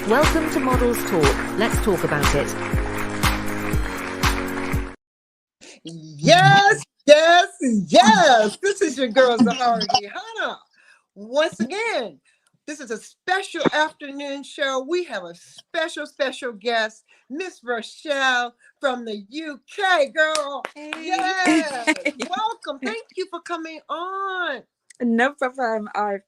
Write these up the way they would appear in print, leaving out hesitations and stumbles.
Welcome to Models Talk. Let's talk about it. Yes, yes, yes. This is your girl, Zahara Hana. Once again, this is a special afternoon show. We have a special guest, Miss Rochelle from the UK, girl. Hey. Yes. Welcome. Thank you for coming on. No problem. I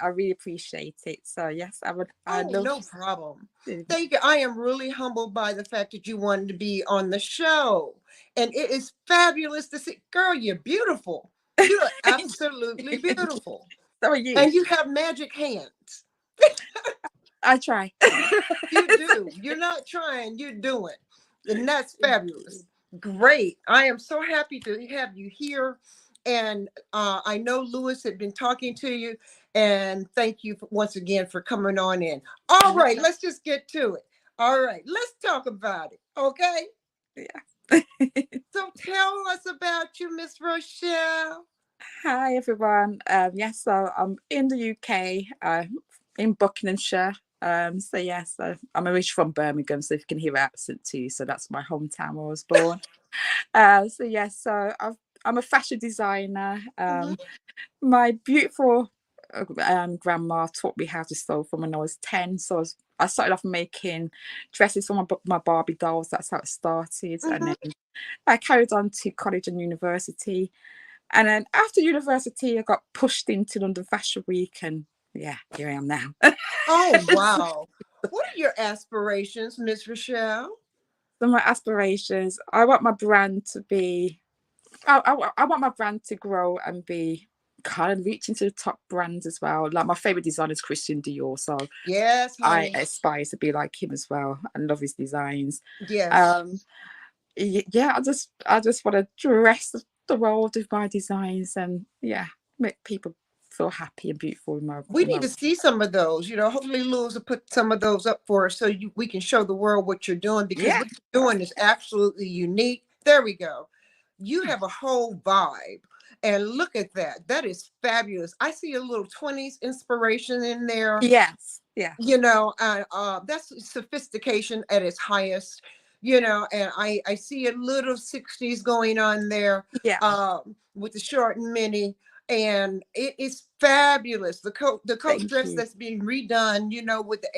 really appreciate it. So yes, I would. No problem. Thank you. I am really humbled by the fact that you wanted to be on the show, and it is fabulous to see. Girl, you're beautiful. You are absolutely beautiful. So are you. And you have magic hands. I try. You do. You're not trying. You're doing, and that's fabulous. Great. I am so happy to have you here. And I know Lewis had been talking to you, and thank you once again for coming on in. All right, let's just get to it. All right, let's talk about it. Okay? Yeah. So tell us about you, Miss Rochelle. Hi everyone. Yes, so I'm in the UK, in Buckinghamshire. So yes, I'm originally from Birmingham, so if you can hear accent too, so that's my hometown where I was born. So yes, so I'm a fashion designer. My beautiful grandma taught me how to sew from when I was 10. So I started off making dresses for my Barbie dolls. That's how it started. And then I carried on to college and university. And then after university, I got pushed into London Fashion Week. And yeah, here I am now. Oh, wow. What are your aspirations, Miss Rochelle? So my aspirations, I want my brand to be, I want my brand to grow and be kind of reaching to the top brands as well. Like my favorite designer is Christian Dior, so yes, honey. I aspire to be like him as well and love his designs. Yes. Yeah, I just want to dress the world with my designs and yeah, make people feel happy and beautiful in my. We need to see some of those. Hopefully Lewis will put some of those up for us so we can show the world what you're doing, because what you're doing is absolutely unique. There we go. You have a whole vibe. And look at that. That is fabulous. I see a little 20s inspiration in there. Yes. Yeah. That's sophistication at its highest. And I see a little 60s going on there. Yeah. With the short and mini. And it is fabulous. The coat dress that's being redone, with the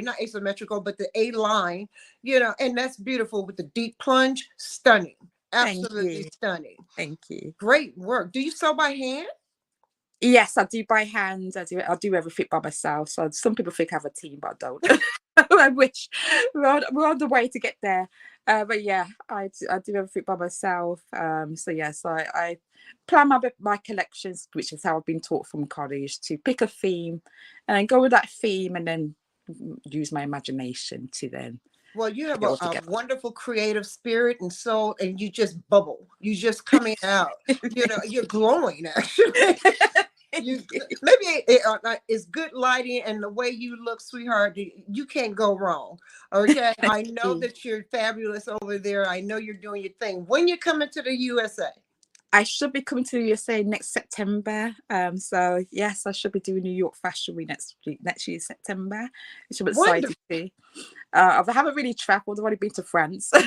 not asymmetrical, but the A line, and that's beautiful with the deep plunge. Stunning. Absolutely stunning. Thank you. Great work. Do you sew by hand? Yes, I do by hand. I do everything by myself. So some people think I have a team, but I don't. I wish we're on the way to get there. But yeah, I do everything by myself. So yes, I plan my collections, which is how I've been taught from college, to pick a theme and then go with that theme and then use my imagination to then. Well, you have a wonderful creative spirit and soul, and you just bubble. You just coming out. You're glowing, actually. Maybe it's good lighting and the way you look, sweetheart. You can't go wrong. Okay, I know that you're fabulous over there. I know you're doing your thing. When you coming to the USA? I should be coming to the USA next September. So yes, I should be doing New York Fashion Week next year September, which I'm excited to. I haven't really traveled. I've only been to France. So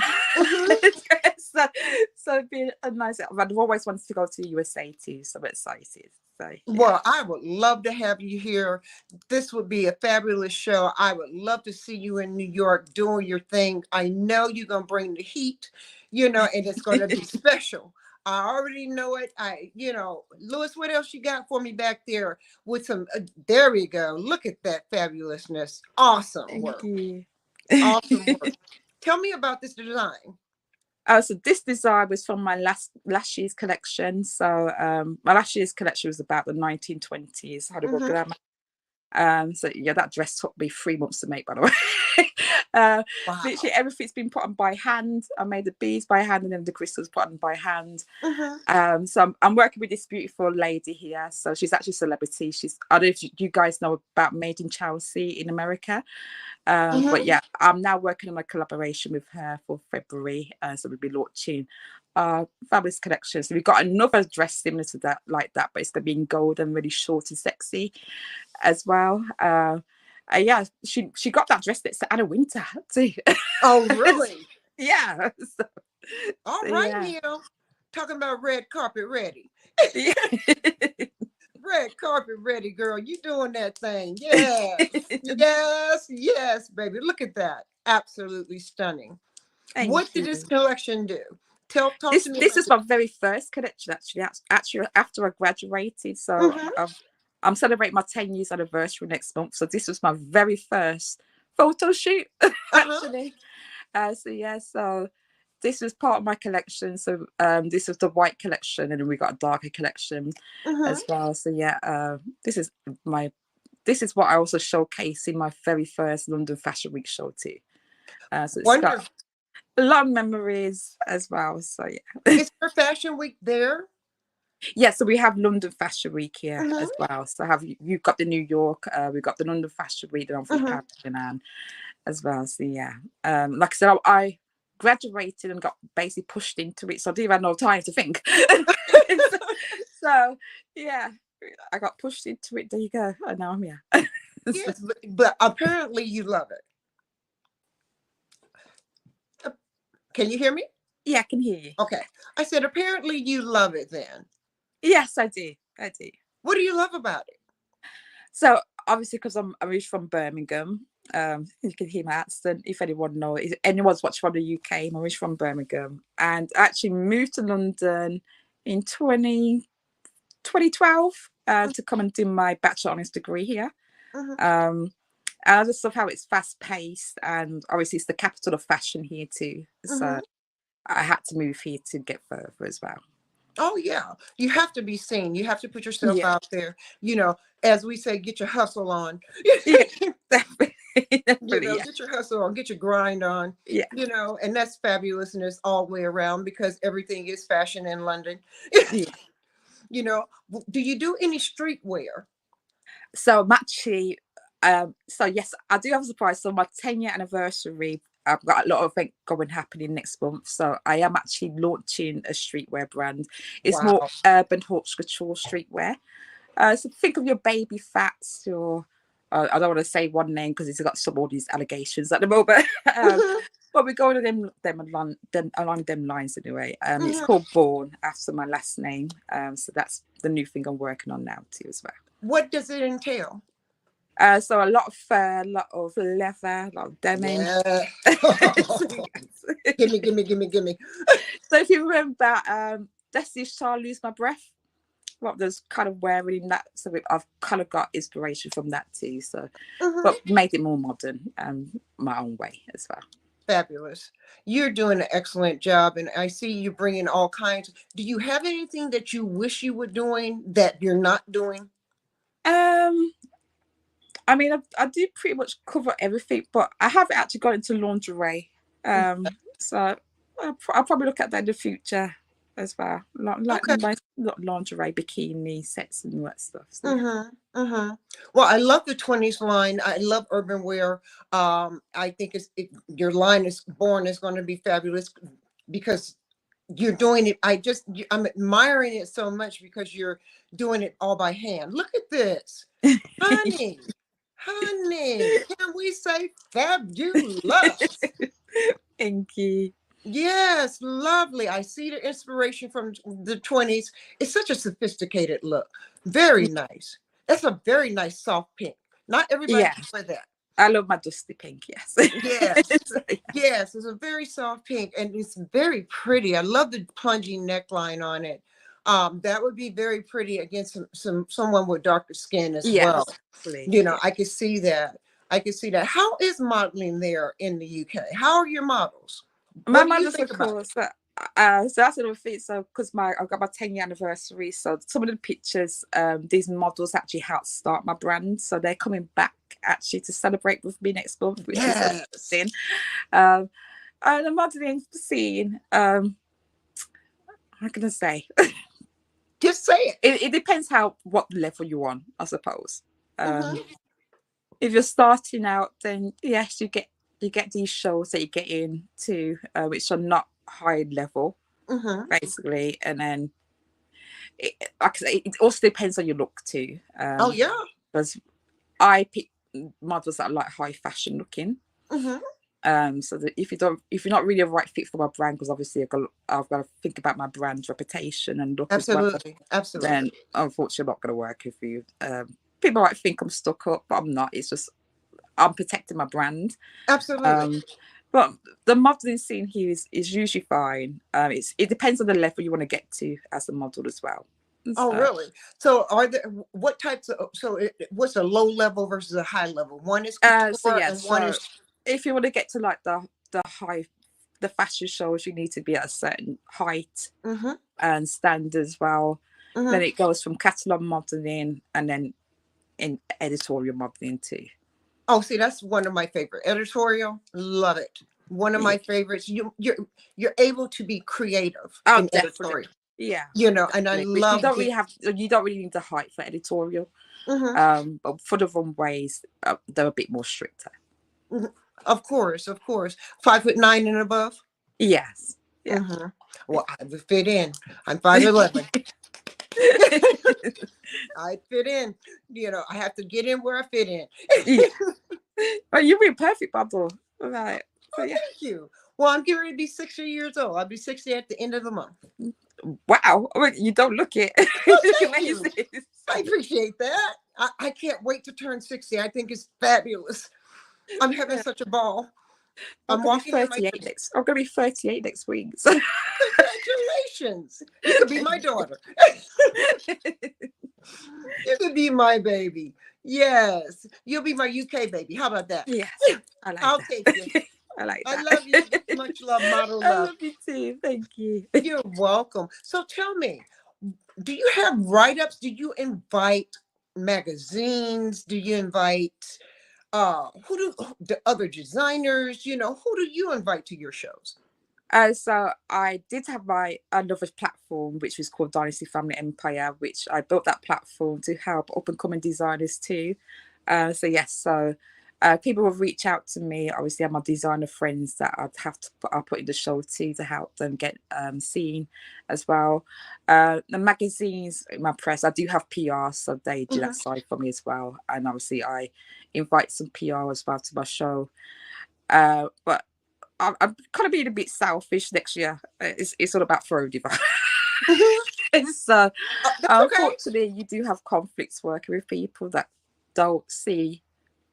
it'd be a nice. I've always wanted to go to the USA too, so I'm excited. So, yeah. Well, I would love to have you here. This would be a fabulous show. I would love to see you in New York doing your thing. I know you're going to bring the heat, and it's going to be special. I already know it. Lewis, what else you got for me back there with some, there we go. Look at that fabulousness. Awesome work. Thank you. Awesome work. Tell me about this design. So this design was from my last year's collection. So my last year's collection was about the 1920s Hollywood glamour. So yeah, that dress took me 3 months to make, by the way. Wow. Literally everything's been put on by hand. I made the beads by hand and then the crystals put on by hand. So I'm working with this beautiful lady here. So she's actually a celebrity. I don't know if you guys know about Made in Chelsea in America. But yeah, I'm now working on a collaboration with her for February. So we'll be launching fabulous collections. So we've got another dress similar to that, like that, but it's going to be in gold and really short and sexy as well. Yeah, she got that dress that's Anna Winter too. Oh, really? Yeah. All So right, yeah. Neil. Talking about red carpet ready. Yeah. Red carpet ready, girl. You doing that thing. Yes. Yes, yes, baby. Look at that. Absolutely stunning. Thank What did you. this collection do? Talk to me This about is my very first collection actually. Actually after I graduated, so it. I'm celebrating my 10 years anniversary next month. So this was my very first photo shoot Uh-huh. actually. So yeah, so this was part of my collection. So this is the white collection, and then we got a darker collection Uh-huh. as well. So yeah, this is my this is what I also showcase in my very first London Fashion Week show too. So it's got Wonderful. a lot of memories as well. So yeah. Is her fashion week there? Yeah, so we have London Fashion Week here Uh-huh. as well. So have you've got the New York, we've got the London Fashion Week, then obviously Uh-huh. Paris and as well. So yeah, like I said, I graduated and got basically pushed into it, so I didn't have no time to think. So yeah, I got pushed into it. There you go. And now I'm here. Yes, but apparently you love it. Can you hear me? Yeah, I can hear you. Okay. I said apparently you love it then. Yes, I do. I do. What do you love about it? So obviously, because I'm originally from Birmingham, you can hear my accent. If anyone knows, if anyone's watching from the UK, I'm originally from Birmingham, and I actually moved to London in 2012 to come and do my bachelor honours degree here. Uh-huh. And I just love how it's fast paced, and obviously it's the capital of fashion here too. So Uh-huh. I had to move here to get further as well. Oh yeah. You have to be seen. You have to put yourself Yeah, out there. As we say, get your hustle on. yeah, definitely, definitely, yeah, Get your hustle on, get your grind on. yeah, And that's fabulous and it's all the way around because everything is fashion in London. yeah. Do you do any streetwear? So I'm actually, so yes, I do have a surprise. So my 10-year anniversary, I've got a lot of things going happening next month. So I am actually launching a streetwear brand. It's more Wow. urban haute couture streetwear. So think of your baby fats, your I don't want to say one name because it's got some all these allegations at the moment. Mhm, But we're going to along them lines anyway. It's mhm. called Born after my last name. So that's the new thing I'm working on now too as well. What does it entail? So a lot of fur, a lot of leather, a lot of denim. Yeah. So, yes. Gimme. So if you remember, Destiny's Child Lose My Breath, what there's kind of wearing that. So I've kind of got inspiration from that too. So, Mhm. but made it more modern, my own way as well. Fabulous. You're doing an excellent job, and I see you bringing all kinds. Do you have anything that you wish you were doing that you're not doing? Um, I mean, I do pretty much cover everything, but I haven't actually got into lingerie. So I'll probably look at that in the future as well. Like Okay. nice lingerie, bikini sets and all that stuff. So yeah. Mm-hmm. Mm-hmm. Well, I love the 20s line. I love urban wear. I think your line is born is going to be fabulous because you're doing it. I'm admiring it so much because you're doing it all by hand. Look at this, honey, honey. Can we say fabulous? Thank you. Yes, lovely. I see the inspiration from the 20s. It's such a sophisticated look. Very nice. That's a very nice soft pink. Not everybody Yeah, can wear that. I love my dusty pink. Yes. Yes. So, yeah. Yes, it's a very soft pink and it's very pretty. I love the plunging neckline on it. That would be very pretty against someone with darker skin as Yes, well. exactly. Yeah. I could see that. I could see that. How is modeling there in the UK? How are your models? My What do you mother's think of about course. So that's another thing. So because I've got my 10-year anniversary, so some of the pictures, these models actually helped start my brand. So they're coming back actually to celebrate with me next month, which is Yes. amazing. Um, and the modeling scene, how can I say? Just say it. It depends what level you're on, I suppose. Mhm, If you're starting out, then yes, you get these shows that you get into, which are not high level, mhm. basically, and then like I say, it also depends on your look too. Oh yeah. Because I pick models that are like high fashion looking. Mm-hmm. So that if you're not really a right fit for my brand, because obviously I've got to think about my brand reputation and look as well, Absolutely. Absolutely. then unfortunately I'm not going to work with you. People might think I'm stuck up, but I'm not. It's just I'm protecting my brand. Absolutely. But the modeling scene here is usually fine. It depends on the level you want to get to as a model as well. Oh, So, really? So are there, what types of, what's a low level versus a high level? One is so couture yeah. and one So is, if you want to get to like the fashion shows, you need to be at a certain height mm-hmm, and standard as well. mm-hmm. Then it goes from catalog modeling and then in editorial modeling too. Oh, see, that's one of my favorite. Editorial, love it. One of Yeah. my favorites. You're able to be creative Oh, in definitely. editorial, Yeah, and I definitely. Which love being, you don't really need the height for editorial. mm-hmm, But for the runways, they're a bit more stricter. mm-hmm. Of course, of course. 5'9" and above. Yes. Yeah. Mm-hmm. Well, I would fit in. I'm 5'11". I fit in. I have to get in where I fit in. Yeah. Well, you'd be a perfect model. Right. So yeah. Thank you. Well, I'm getting ready to be 60 years old. I'll be 60 at the end of the month. Wow. I mean, you don't look it. Oh, You look thank you. amazing. I appreciate that. I can't wait to turn 60. I think it's fabulous. I'm having such a ball. I'm walking in my... I'm gonna be 38 next week. So. Congratulations. You could be my daughter. You could be my baby. Yes. You'll be my UK baby. How about that? Yes. I'll that. take you. I like I that. love you. Much love, model I love. love you too. Thank you. You're welcome. So tell me, do you have write-ups? Do you invite magazines? Do you invite the other designers? Who do you invite to your shows? So I did have my another platform, which was called Dynasty Family Empire, which I built that platform to help up and coming designers too. So yes, so people will reach out to me. Obviously, I have my designer friends that I'll put in the show too to help them get seen as well. The magazines, my press, I do have PR, so they do that side for me as well. And obviously, I invite some PR as well to my show. But I'm kind of being a bit selfish next year. It's all about Throw Divine. So unfortunately, you do have conflicts working with people that don't see.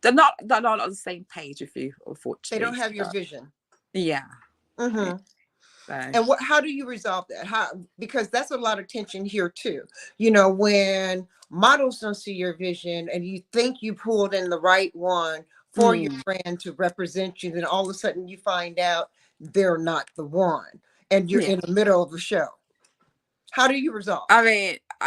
They're not on the same page with you. Unfortunately, They don't have your vision. Yeah. Mm-hmm. So. And how do you resolve that? Because that's a lot of tension here too. When models don't see your vision and you think you pulled in the right one for your brand to represent you, then all of a sudden you find out they're not the one, and you're in the middle of a show. How do you resolve? I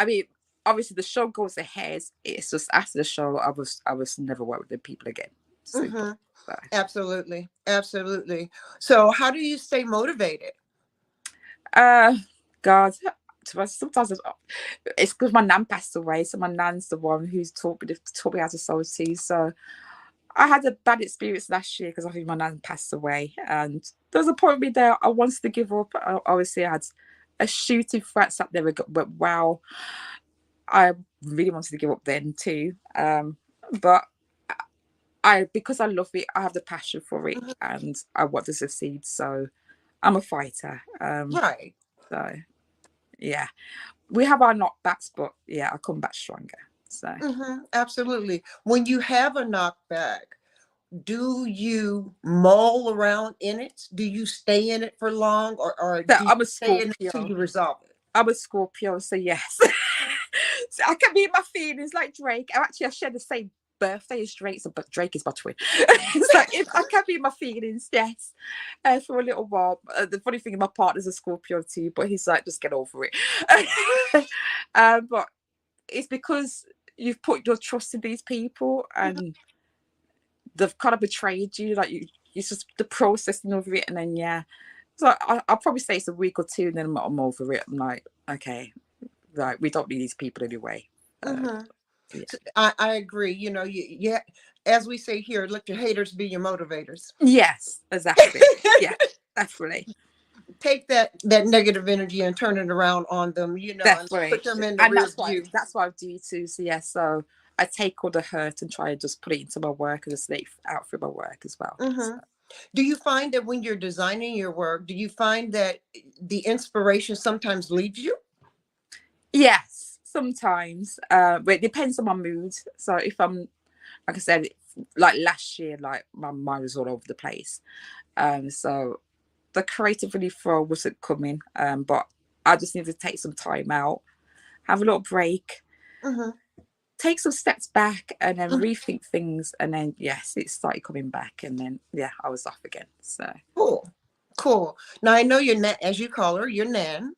mean, obviously the show goes ahead. It's just after the show, I was never work with the people again. Mm-hmm. So. Absolutely, absolutely. So, how do you stay motivated? God, sometimes it's because my nan passed away. So my nan's the one who's taught me how to sew tea. So I had a bad experience last year because I think my nan passed away, and there was a point with me there I wanted to give up. Obviously, I had a shooting threats up there, but wow, I really wanted to give up then too. But because I love it, I have the passion for it, and I want to succeed. So I'm a fighter. Right. So yeah, we have our knockbacks, but yeah, I come back stronger. So absolutely. When you have a knockback, do you mull around in it? Do you stay in it for long, or do you stay in it until you resolve it? I'm a Scorpio, so yes. So I can be in my feelings like Drake. I share the same birthday as Drake, but Drake is my twin. So if I can be in my feelings, yes, for a little while. The funny thing, my partner's a Scorpio too, but he's like, just get over it. But it's because you've put your trust in these people and they've kind of betrayed you. Like it's just the processing of it, and then yeah. So I'll probably say it's a week or two, and then I'm over it. I'm like, okay, right, we don't need these people anyway. Yeah. So I agree. Yeah, as we say here, let your haters be your motivators. Yes, exactly. Yeah, definitely. Take that negative energy and turn it around on them, definitely. And put them in the rear view. That's what I do too. So yeah, so I take all the hurt and try to just put it into my work and just let it out through my work as well. Mm-hmm. Do you find that when you're designing your work, do you find that the inspiration sometimes leaves you? Yes, sometimes, but it depends on my mood. So if I'm, like I said, like last year, like my mind was all over the place. So the creativity flow wasn't coming. But I just need to take some time out, have a little break, Mm-hmm. take some steps back, and then rethink things. And then yes, it started coming back, and then yeah, I was off again. So Cool. Cool. Now I know your nan, as you call her, your nan,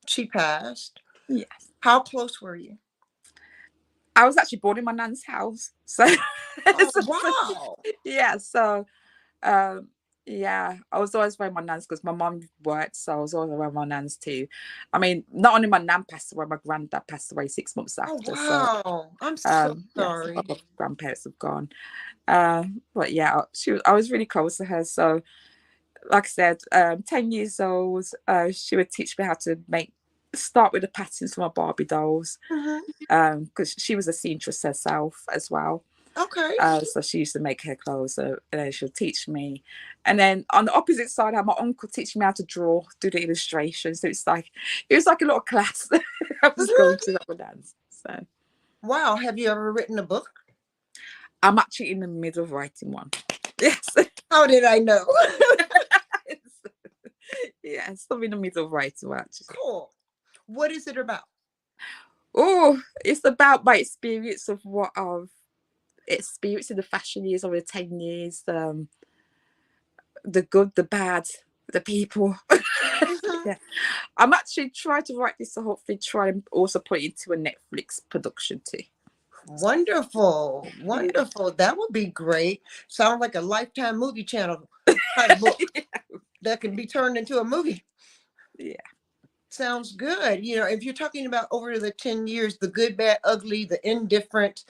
she passed. yes, How close were you? I was actually born in my nan's house. So, Oh, so wow. yeah, so Um, yeah, I was always around my nan's because my mum worked, so I was always around my nan's too. I mean, not only my nan passed away, my granddad passed away 6 months Oh, after. So, wow. I'm so yes, sorry. my grandparents have gone. But yeah, I was really close to her. So, like I said, 10 years old, she would teach me how to start with the patterns for my Barbie dolls, Mm-hmm. because she was a seamstress herself as well. Okay. So she used to make her clothes, so she'll teach me. And then on the opposite side, I had my uncle teaching me how to draw, do the illustrations. So it was like a little class I was going to that with dance. So Wow. Have you ever written a book? I'm actually in the middle of writing one. Yes. How did I know? Yes, I'm in the middle of writing one actually. Cool. What is it about? Oh, it's about my experience of what I've experienced in the fashion years over the 10 years. The good, the bad, the people. Mhm. Yeah. I'm actually trying to write this to hopefully try and also put it into a Netflix production too. Wonderful. Yeah. Wonderful. That would be great. Sounds like a Lifetime movie channel type book that can be turned into a movie. Yeah. Sounds good. If you're talking about over the 10 years, the good, bad, ugly, the indifferent,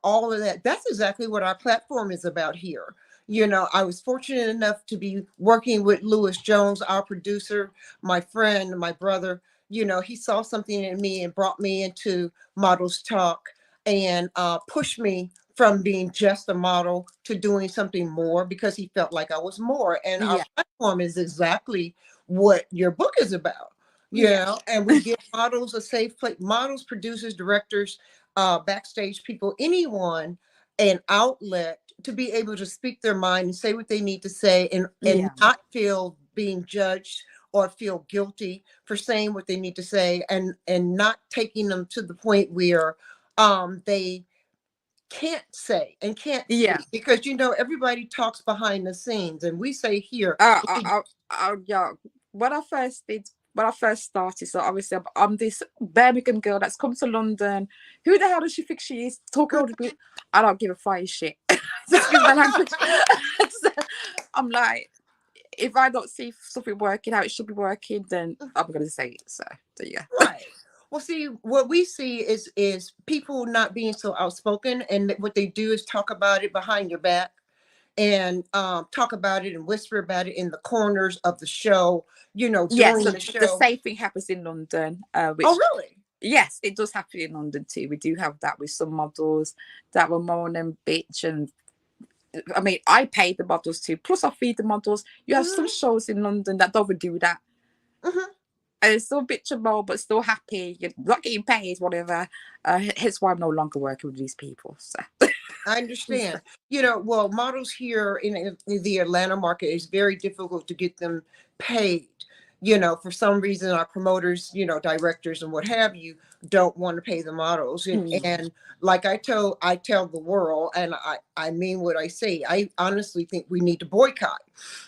all of that, that's exactly what our platform is about here. I was fortunate enough to be working with Lewis Jones, our producer, my friend, my brother. He saw something in me and brought me into Models Talk and pushed me from being just a model to doing something more because he felt like I was more. And our Yeah. platform is exactly what your book is about. Yeah. And we give models a safe place, models, producers, directors, backstage people, anyone, an outlet to be able to speak their mind and say what they need to say and Yeah. not feel being judged or feel guilty for saying what they need to say and not taking them to the point where they can't say and can't Yeah. speak because everybody talks behind the scenes and we say here. Yeah. When I first started, so obviously I'm this Birmingham girl that's come to London. Who the hell does she think she is? Talking all the bit. I don't give a flying shit. Excuse my language. So I'm like, if I don't see something working how it should be working, then I'm gonna say it. So yeah. Right. Well, see, what we see is people not being so outspoken, and what they do is talk about it behind your back, and talk about it and whisper about it in the corners of the show. Yeah, During so the the show. same thing happens in London, which Oh, really? yes, it does happen in London too. We do have that with some models that will moan and bitch, and I mean, I pay the models too. Plus, I feed the models. You have some Hmm. shows in London that don't even do that, Hmm. and it's still bitch and moan, but still happy. You're not getting paid, whatever. Hence why I'm no longer working with these people. So I understand. Well, models here in the Atlanta market is very difficult to get them paid. For some reason, our promoters, directors and what have you, don't want to pay the models. And, mm, and like I tell the world, and I mean what I say. I honestly think we need to boycott,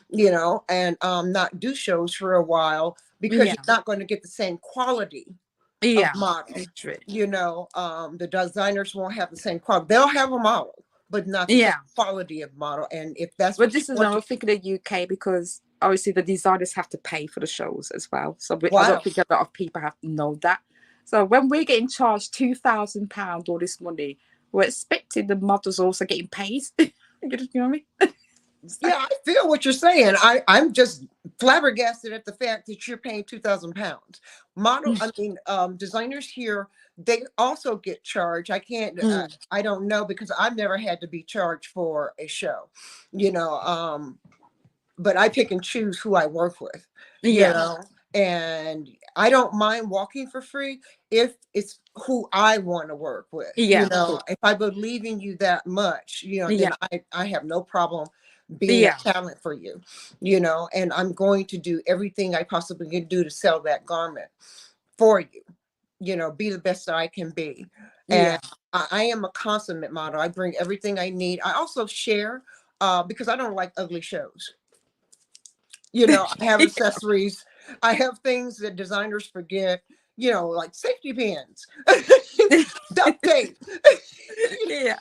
and not do shows for a while because yeah, you're not going to get the same quality of yeah, model. it's true. The designers won't have the same quality. They'll have a model, but not the same Yeah, quality of model. And if that's but what you this is want to, another thing in the UK because obviously the designers have to pay for the shows as well. So I don't wow. think a lot of people have to know that. So when we're getting charged £2,000 all this money, we're expecting the models also getting paid. You know what I mean? Yeah, I feel what you're saying. I'm just flabbergasted at the fact that you're paying 2,000 pounds. Designers here, they also get charged. I don't know because I've never had to be charged for a show, you know. But I pick and choose who I work with, you Yeah, know, and I don't mind walking for free if it's who I want to work with, you yeah, know. cool. If I believe in you that much, you know, then Yeah, I have no problem being a yeah, talent for you, you know, and I'm going to do everything I possibly can do to sell that garment for you, you know, be the best that I can be. And yeah, I am a consummate model. I bring everything I need. I also share because I don't like ugly shows. You know, I have accessories. I have things that designers forget, you know, like safety pins, duct tape. yeah,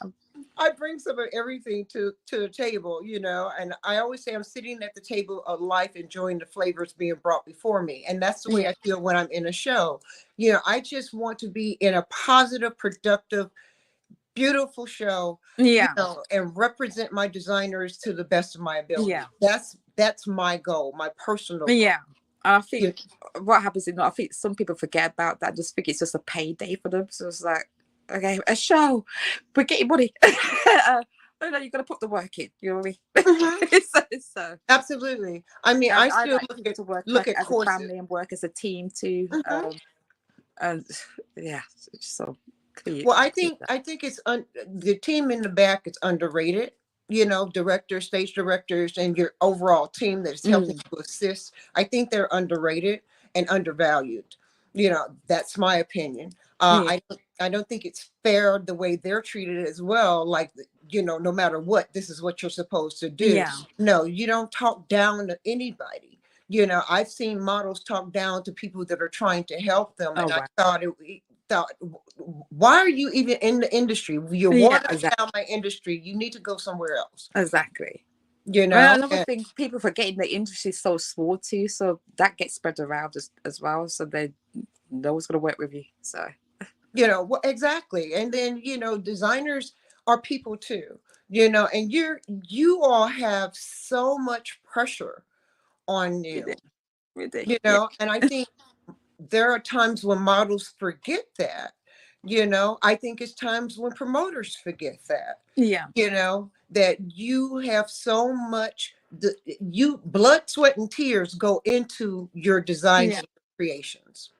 I bring some of everything to the table, you know, and I always say I'm sitting at the table of life, enjoying the flavors being brought before me. And that's the way yeah, I feel when I'm in a show. You know, I just want to be in a positive, productive, beautiful show, you yeah, know, and represent my designers to the best of my ability. yeah. That's my goal, my personal goal. Yeah, I You think what happens is, I think some people forget about that. Just think it's just a payday for them. So it's like, okay, a show, we're getting money. No, no, you're gonna put the work in. You know what I Mhm. mean? So Absolutely. I mean, yeah, I I still like people to work look like at as a courses. family and work as a team too. Mhm. And yeah, so clear. Well, I think the team in the back is underrated. You know, directors, stage directors, and your overall team that is helping Mm, to assist. I think they're underrated and undervalued. You know, that's my opinion. yeah, I don't think it's fair the way they're treated as well. Like, you know, no matter what, this is what you're supposed to do. yeah. No, you don't talk down to anybody. You know, I've seen models talk down to people that are trying to help them, Oh and I wow. thought, why are you even in the industry? You're Yeah, watering down my industry. You need to go somewhere else. exactly. You Well, know, another and thing, people forgetting the industry is so small too, so that gets spread around as well. So they no one's gonna work with you. So you know what exactly. And then you know, designers are people too. You know, and you all have so much pressure on we do, you. we do. You Yeah, know, and I think there are times when models forget that. You know, I think it's times when promoters forget that. yeah, You know, that you have so much you blood, sweat, and tears go into your designs yeah. and creations.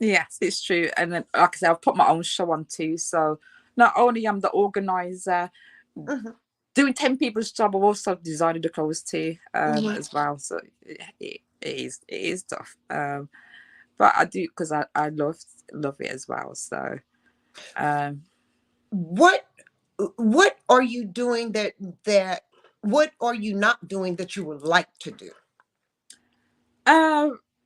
Yes, it's true. And then, like I said, I've put my own show on too. So not only am the organizer Hmm. doing 10 people's job, I'm also designing the clothes too, Hmm. as well. So it is tough. But I do because I love it as well. So um what what are you doing that what are you not doing that you would like to do?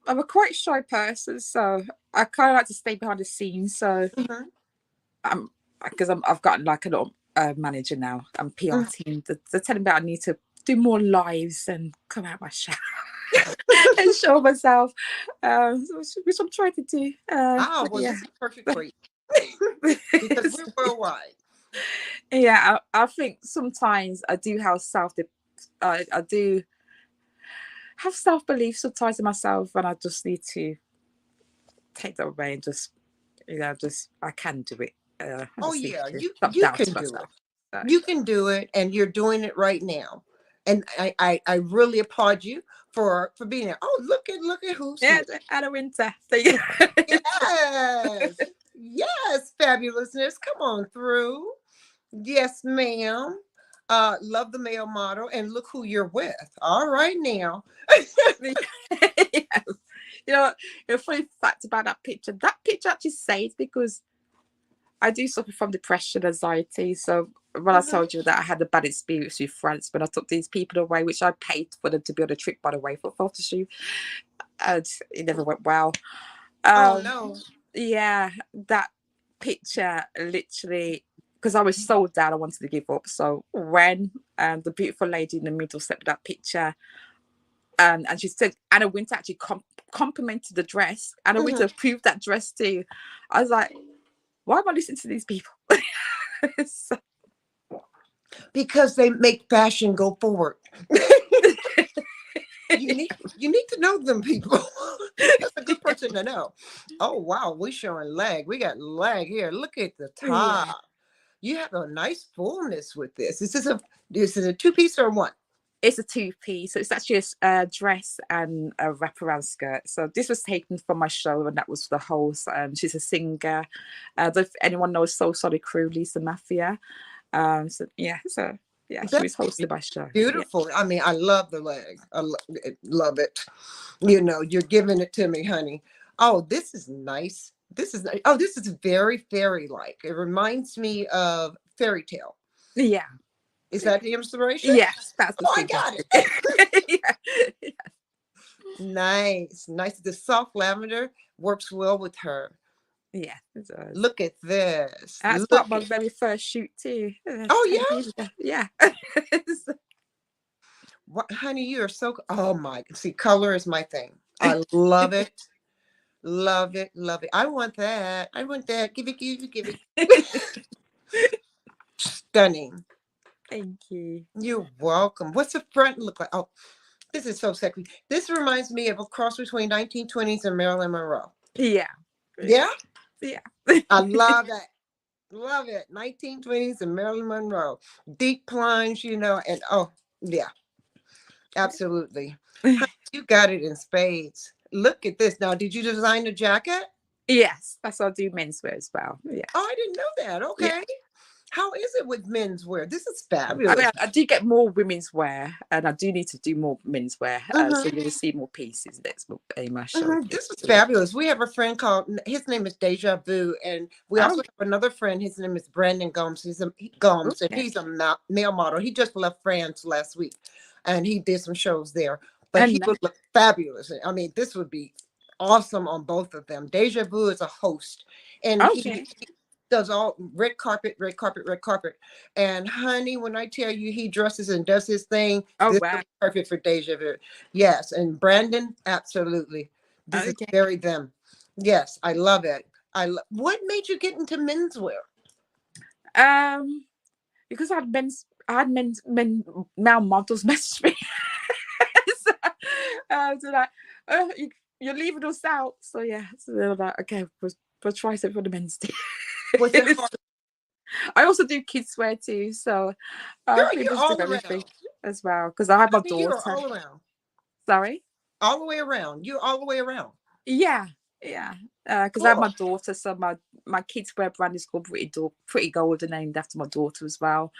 I'm a quite shy person, so I kind of like to stay behind the scenes. So Hmm. I'm because I've gotten like a little manager now and PR team. They're telling me I need to do more lives and come out my shell and show myself, which I'm trying to do. Oh, But well, yeah, this is perfect for you because we're worldwide. yeah. I think sometimes I do have I do have self belief sometimes in myself, and I just need to take that away and just just I can do it. I Oh just need yeah, to stop you can doubting do it. myself. So You can do it, and you're doing it right now. And I really applaud you for being there. Oh, look at who's yeah, here. Anna Winter. There you go. Yes, yes, fabulousness. Come on through. Yes, ma'am. Love the male model, and look who you're with. All right now. Yeah. You know, a funny fact about that picture actually says because I do suffer from depression, anxiety. So when I Mhm. told you that I had a bad experience with France when I took these people away, which I paid for them to be on a trip, by the way, for photo shoot, and it never went well. Oh Um, no. yeah, that picture literally because I was so down, I wanted to give up. So when the beautiful lady in the middle sent me that picture, and she said Anna Winter actually complimented the dress. Anna Winter Mhm. approved that dress too. I was like, why am I listening to these people? So, Because they make fashion go forward. You need to know them people. That's a good person to know. Oh wow, we showing leg. We got leg here. Look at the top. Yeah. You have a nice fullness with this. This is a two-piece or one? It's a two-piece, so it's actually a dress and a wraparound skirt. So this was taken from my show, and that was the whole. She's a singer. If anyone knows Soul Solid Crew, Lisa Mafia. So yeah, she was That's hosted by show. Yeah. beautiful. I mean, I love the leg. Love it. You're giving it to me, honey. Oh, this is nice. This is nice. Oh, this is very fairy-like. It reminds me of fairy tale. Yeah. Is that the inspiration? Yes, that's the Oh, I got it. yeah. Nice, nice. The soft lavender works well with her. Yeah, it does. Look at this. That's part of my very first shoot too. Oh, 10 years ago. Yeah. What, honey, you are so. Oh my. See, color is my thing. I love it. Love it. Love it. I want that. I want that. Give it. Give it. Give it. Stunning. Thank you. You're welcome. What's the front look like? Oh, this is so sexy. This reminds me of a cross between 1920s and Marilyn Monroe. Yeah. Yeah? Yeah. I love it. Love it. 1920s and Marilyn Monroe. Deep plunge, and oh, yeah, absolutely. You got it in spades. Look at this. Now, did you design the jacket? Yes, that's what I do menswear as well. Yeah. Oh, I didn't know that. Okay. Yeah. How is it with menswear? This is I fabulous. mean, I do get more women's wear, and I do need to do more menswear. So you will see more pieces next month in my show. This is fabulous. We have a friend called, his name is Deja Vu, and we also have another friend. His name is Brandon Gomes. And he's a male model. He just left France last week, and he did some shows there. But he would look fabulous. I mean, this would be awesome on both of them. Deja Vu is a host, and he does all red carpet, red carpet, red carpet. And honey, when I tell you he dresses and does his thing, this is perfect for Deja Vu. Yes, and Brandon, absolutely. This is very them. Yes, I love it. What made you get into menswear? Because I had male models message me. So like, you're leaving us out. So yeah, so they were like, okay, we'll try something for the men's day. What's it hard? I also do kids wear too, so Girl, you're all around as well. Because I have my daughter. You're all around. Sorry, all the way around. You're all the way around. Yeah. Because I have my daughter, so my kids wear brand is called Pretty Golden, named after my daughter as well.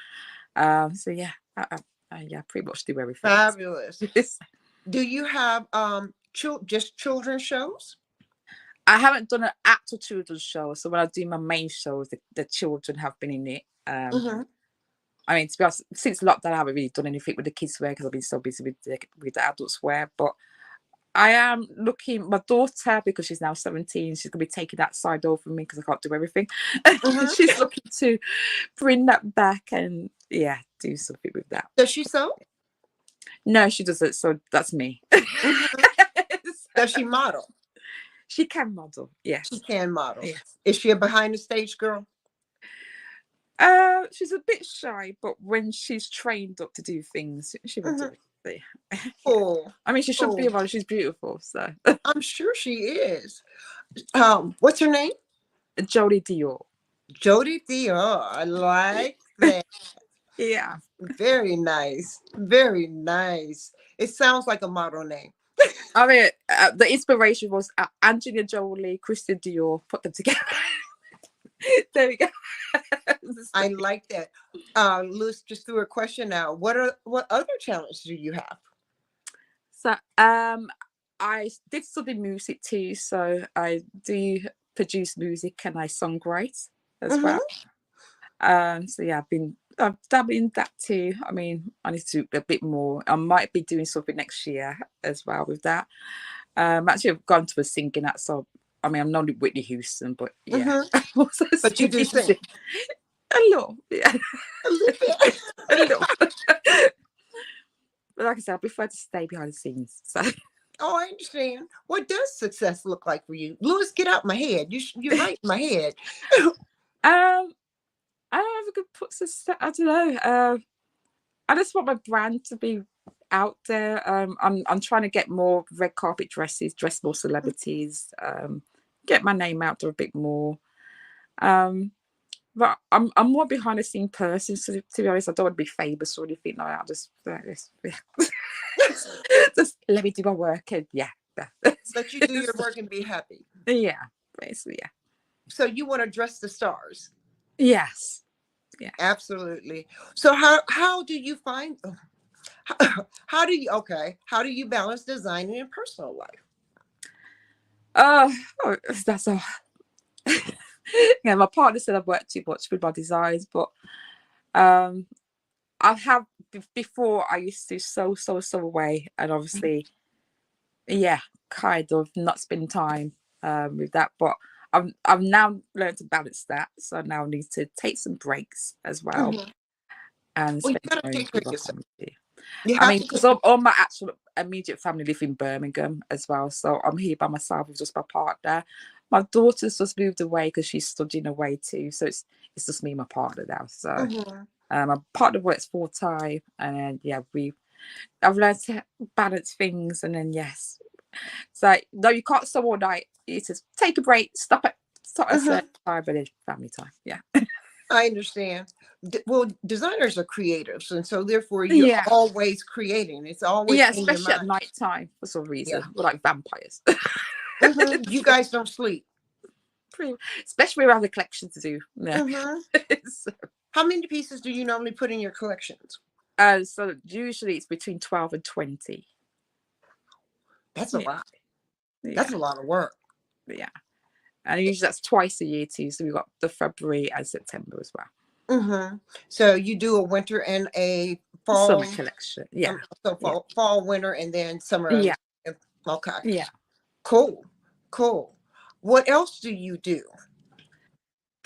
So yeah, I pretty much do everything. Fabulous. Do you have just children's shows? I haven't done an actual children's show, so when I do my main shows, the children have been in it. I mean, to be honest, since lockdown, I haven't really done anything with the kids' wear because I've been so busy with the adults' wear. But I am looking, my daughter, because she's now 17, she's going to be taking that side over me because I can't do everything. She's looking to bring that back and, do something with that. Does she sew? No, she doesn't. So that's me. Does she model? She can model, yes. She can model. Yes. Is she a behind the stage girl? She's a bit shy, but when she's trained up to do things, she will do it. Oh, I mean, she should be a model. She's beautiful, so I'm sure she is. What's her name? Jodie Dior. Jodie Dior. I like that. Yeah. Very nice. Very nice. It sounds like a model name. I mean, the inspiration was Angelina Jolie, Christian Dior, put them together. There we go. I like that. Luz just threw a question out. What other challenges do you have? So I did study music too. So I do produce music and I songwrite as well. So yeah, I've dabbled in that too. I mean, I need to do a bit more. I might be doing something next year as well with that. Actually, I've gone to a singing act, so I mean, I'm not Whitney Houston, but yeah. But you do sing. A little, yeah. A little. But like I said, I prefer to stay behind the scenes. So. Oh, I understand. What does success look like for you? Lewis, get out my head. You're right in my head. I don't know if I could put success. I don't know. I just want my brand to be out there. I'm trying to get more red carpet dresses, dress more celebrities, get my name out there a bit more. But I'm more behind the scene person. So to be honest, I don't want to be famous or anything like that. Just let me do my work and yeah. Let you do your work and be happy. Yeah, basically, yeah. So you want to dress the stars? Yes. Yeah. Absolutely. So how do you find how do you balance designing and personal life? Oh, that's all. Yeah, my partner said I've worked too much with my designs, but I have before. I used to sew away, and obviously, yeah, kind of not spend time with that. But I've now learned to balance that, so I now need to take some breaks as well Mhm. and Well, you spend gotta time take care with of my yourself. family. You I have mean, to because take. all my actual immediate family live in Birmingham as well, so I'm here by myself with just my partner. My daughter's just moved away because she's studying away too, so it's just me and my partner now. So Mhm. my partner works full time, and then, yeah, I've learned to balance things, and then yes, it's like no, you can't sew all night. You just take a break, stop at a Mhm. certain time, and then family time. Yeah, I understand. Well, designers are creatives, and so therefore you're yeah, always creating. It's always yeah, in your especially at mind. night time for some Yeah. reason. We're like vampires. You guys don't sleep. Especially around the collection to do. Yeah. Hmm. So, How many pieces do you normally put in your collections? so usually it's between 12 and 20. That's a Yeah, lot. yeah, That's a lot of work. yeah. And usually that's twice a year too. So we've got the February and September as well. Hmm. So you do a winter and a fall, Summer collection. Yeah, so yeah, fall, winter, and then summer. yeah, Okay, yeah. cool, cool. What else do you do?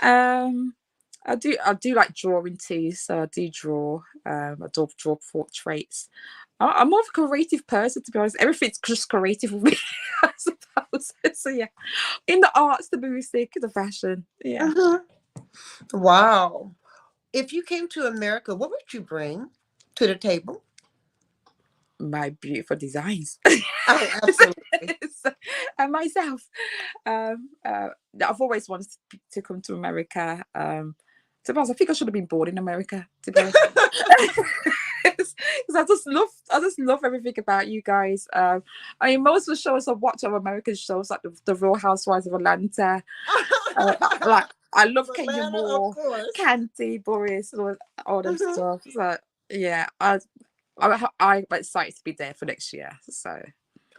Um, I do like drawing too. So I do draw. I do draw portraits. I'm more of a creative person, to be honest. Everything's just creative with me, I suppose. So yeah, in the arts, the music, the fashion. Yeah. Hmm. Wow. If you came to America, what would you bring to the table? My beautiful designs. Oh, absolutely. So, and myself. I've always wanted to come to America. To be honest, I think I should have been born in America, to be honest. Because I just love everything about you guys. I mean, most of the shows I watch are American shows, like the Real Housewives of Atlanta. Like I love Kenya Atlanta, of Moore, course. Candy, Boris, all them Mhm. stuff. So yeah, I'm excited to be there for next year. So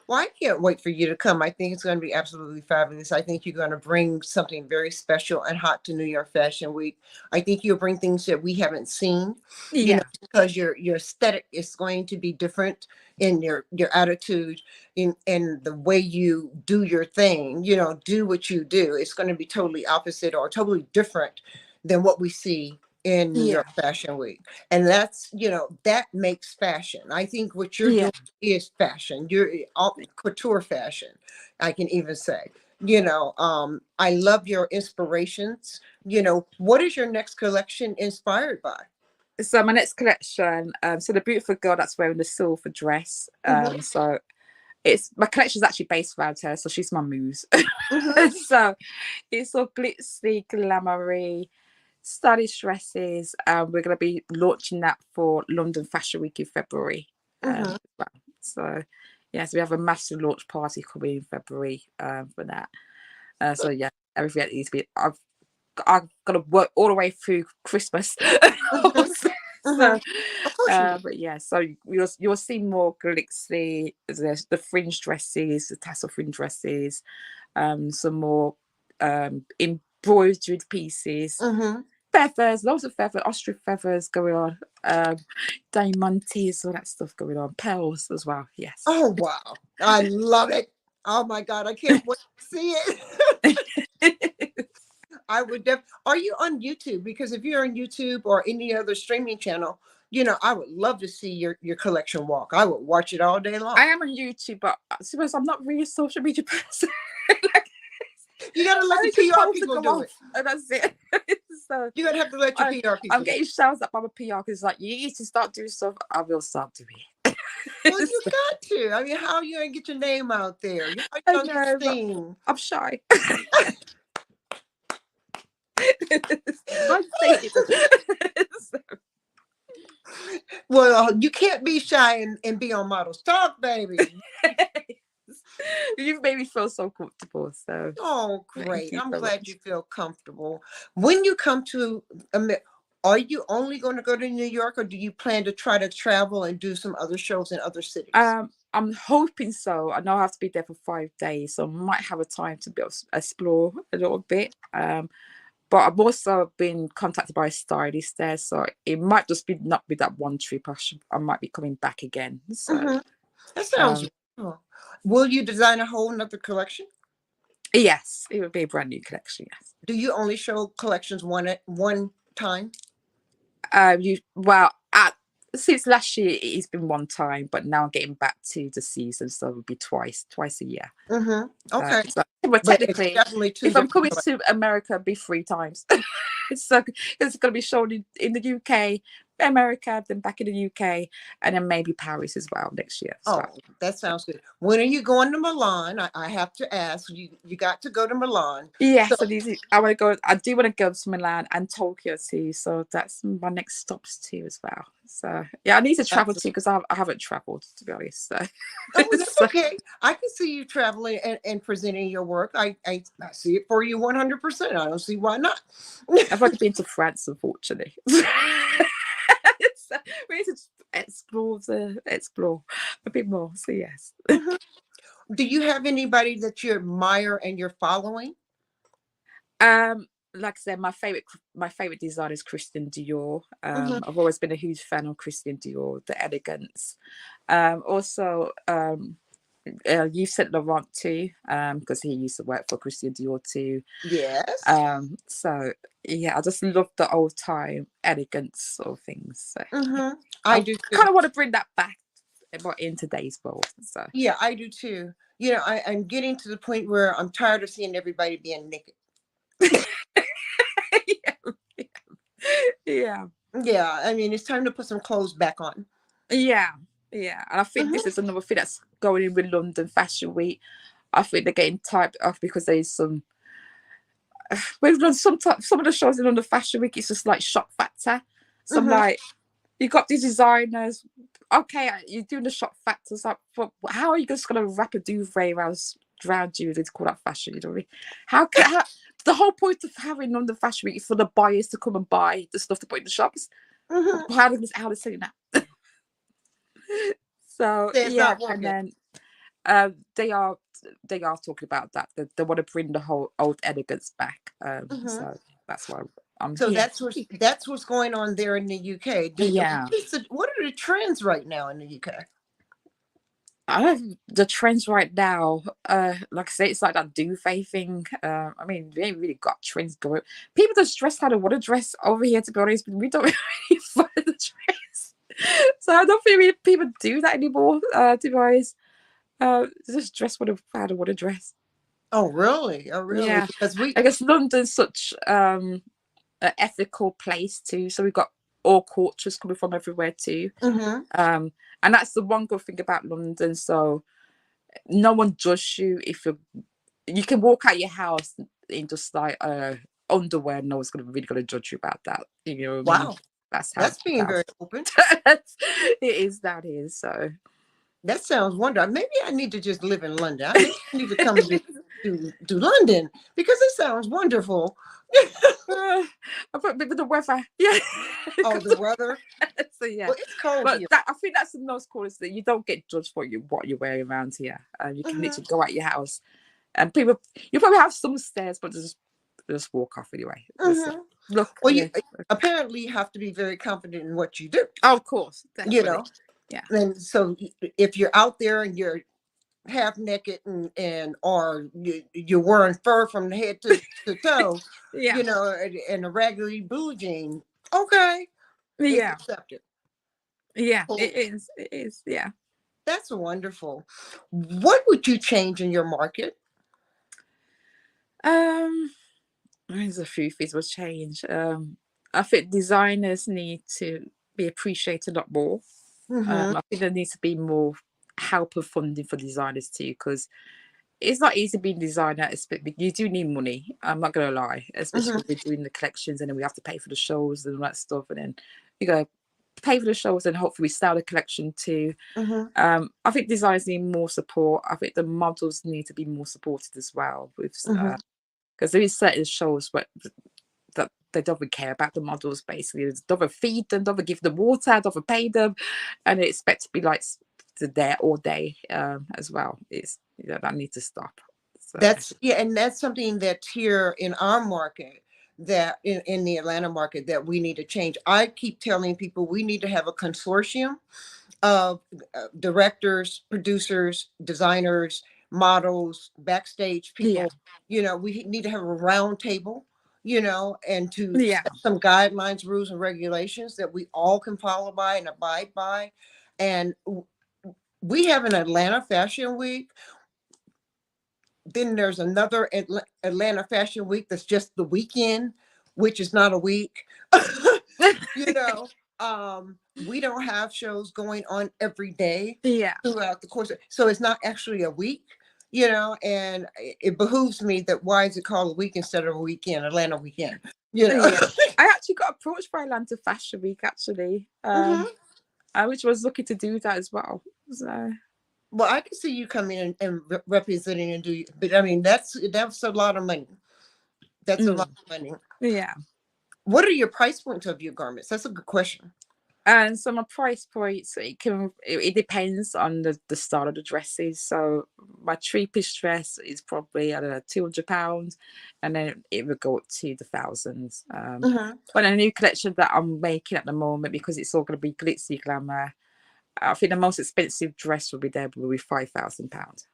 Well, I can't wait for you to come. I think it's going to be absolutely fabulous. I think you're going to bring something very special and hot to New York Fashion Week. I think you'll bring things that we haven't seen, yeah, because your aesthetic is going to be different in your attitude, in the way you do your thing. Do what you do. It's going to be totally opposite or totally different than what we see in New yeah, York Fashion Week. And that makes fashion. I think what you're yeah. doing is fashion. You're all couture fashion, I can even say. I love your inspirations. What is your next collection inspired by? So my next collection, so the beautiful girl that's wearing the silver dress. Hmm. So it's my collection is actually based around her, so she's my muse. Hmm. So it's all glitzy, glamoury, stylish dresses. We're gonna be launching that for London Fashion Week in February. Hmm. Well, so yes, we have a massive launch party coming in February for that. So yeah, everything that needs to be. I've got to work all the way through Christmas. Hmm. Hmm. So, Of course you do. but yeah, so you'll see more glitzy, the fringe dresses, the tassel fringe dresses, some more embroidered pieces, Hmm. feathers, lots of feathers, ostrich feathers going on, diamantes, all that stuff going on, pearls as well. Yes. Oh, wow. I love it. Oh my God. I can't wait to see it. I would are you on YouTube? Because if you're on YouTube or any other streaming channel, I would love to see your collection walk. I would watch it all day I long. am on YouTube, but I suppose I'm not really a social media person. You got to let I the just PR post to people go do off, it. and that's it. So You're gonna have to let your PR people I'm know. getting shouts up by my PR because like you need to start doing stuff. I will start doing it. Well, you got to. I mean, how are you gonna get your name out there? How I you gonna know, get but seen? I'm shy. I say it. So, Well, you can't be shy and be on Models Talk, baby. you've made me feel so comfortable. So Oh, thank great. you I'm so glad much. you feel comfortable. When you come to, are you only going to go to New York, or do you plan to try to travel and do some other shows in other cities? I'm hoping so. I know I have to be there for 5 days, so I might have a time to be able to explore a little bit. But I've also been contacted by a stylist there, so it might just be not be that one trip. I might be coming back again. So Hmm. That sounds um, wonderful. Will you design a whole nother collection? yes, it would be a brand new collection. Yes. Do you only show collections one at one time? You well at since last year it's been one time, but now I'm getting back to the season, so it would be twice a year. Mm-hmm. Okay. But But it's technically, definitely two if I'm different coming collections. to America, it'd be 3 times. So it's going to be shown in the UK, America, then back in the UK, and then maybe Paris as well next year. So Oh, that sounds good. When are you going to Milan? I have to ask. You got to go to Milan. So yes, I want to go. I do want to go to Milan and Tokyo too. So that's my next stops too as well. So yeah, I need to travel that's too because I haven't traveled to be honest. So, oh, well, that's so okay. I can see you traveling and presenting your work. I see it for you 100%. I don't see why not. I've only been to France, unfortunately. So we need to explore a bit more. So yes. Mhm. Do you have anybody that you admire and you're following? Like I said, my favorite designer is Christian Dior. Hmm. I've always been a huge fan of Christian Dior, the elegance. Also, you've said Laurent too, because he used to work for Christian Dior too. Yes. So yeah, I just love the old time elegance sort of things. So Hmm. I I do too. kind of want to bring that back, but in today's world. So Yeah, I do too. I'm getting to the point where I'm tired of seeing everybody being naked. yeah, yeah. Yeah, I mean, it's time to put some clothes back on. Yeah, yeah, and I think this Hmm. is another thing that's going in with London Fashion Week. I think they're getting typed off because there's we've done some of the shows in London Fashion Week. It's just like shock factor. So I'm Hmm. like, you got these designers. Okay, you're doing the shock factors. Like, but how are you just gonna wrap a duvet around you and call that fashion? You know what I mean? How the whole point of having London Fashion Week is for the buyers to come and buy the stuff to put in the shops. Hmm. How they saying that? So It's yeah, not and working. then they are talking about that. They want to bring the whole old elegance back. Hmm. So that's why I'm So here. that's what's going on there in the UK. Yeah, What are the trends right now in the UK? I don't. The trends right now, like I say, it's like that duvet thing. I mean, we ain't really got trends going. People just dress how they want to dress over here. To be honest, but we don't really follow the trends. So I don't think people do that anymore. To be honest, just dress how they want to dress. Oh, really? Oh, really? Yeah, Because we. I guess London's such an ethical place too. So we've got all cultures coming from everywhere too. Hmm. Um, and that's the one good thing about London. So no one judges you if you can walk out your house in just like underwear. No one's really gonna judge you about that. You know what I mean? Wow, That's how that's being very open. it is down here. So That sounds wonderful. Maybe I need to just live in London. Maybe I need to come to London because it sounds wonderful. but with the weather, yeah. Oh, the weather. So yeah, Well, it's cold but here. I think that's the most coolest thing. You don't get judged for what you're wearing around here. You can Hmm. literally go out your house, and people you probably have some stairs, but just walk off anyway. Just Hmm. look, Well, you yeah. apparently you have to be very confident in what you do. Oh, of course, You definitely, know, yeah, and so if you're out there and you're half naked and or you're wearing fur from the head to toe, yeah, and a raggedy blue jean, okay, it's yeah, accepted. yeah. Cool. It is, yeah. That's wonderful. What would you change in your market? Um, There's a few things will change. I think designers need to be appreciated a lot more. Mm-hmm. I think there needs to be more help and funding for designers too, because it's not easy being a designer. You do need money. I'm not gonna lie, especially Mm-hmm. when we're doing the collections and then we have to pay for the shows and all that stuff, and then you go pay for the shows and hopefully we sell the collection too. Mm-hmm. I think designers need more support. I think the models need to be more supported as well, with Mm-hmm. because there is certain shows where that they don't even care about the models. Basically, they don't even feed them, don't even give them water, don't even pay them, and they expect to be like there all day as well. It's that needs to stop. So That's yeah, and that's something that's here in our market, that in the Atlanta market, that we need to change. I keep telling people we need to have a consortium of directors, producers, designers, models, backstage yeah, people. We need to have a round table, and to yeah, set some guidelines, rules, and regulations that we all can follow by and abide by. And we have an Atlanta Fashion Week. Then there's another Atlanta Fashion Week that's just the weekend, which is not a week. you know, we don't have shows going on every day yeah, throughout the course. So it's not actually a week, and it behooves me that why is it called a week instead of a weekend, Atlanta weekend, yeah. I actually got approached by Atlanta Fashion Week actually, Mhm. which was lucky to do that as well. So Well, I can see you coming in and representing and do, but I mean, that's a lot of money. That's a lot of money. yeah. What are your price points of your garments? That's a good question. And so my price points, it depends on the style of the dresses. So my three-piece dress is probably, I don't know, £200, and then it would go up to the thousands. Mhm. But a new collection that I'm making at the moment, because it's all going to be glitzy glamour, I think the most expensive dress will be £5,000.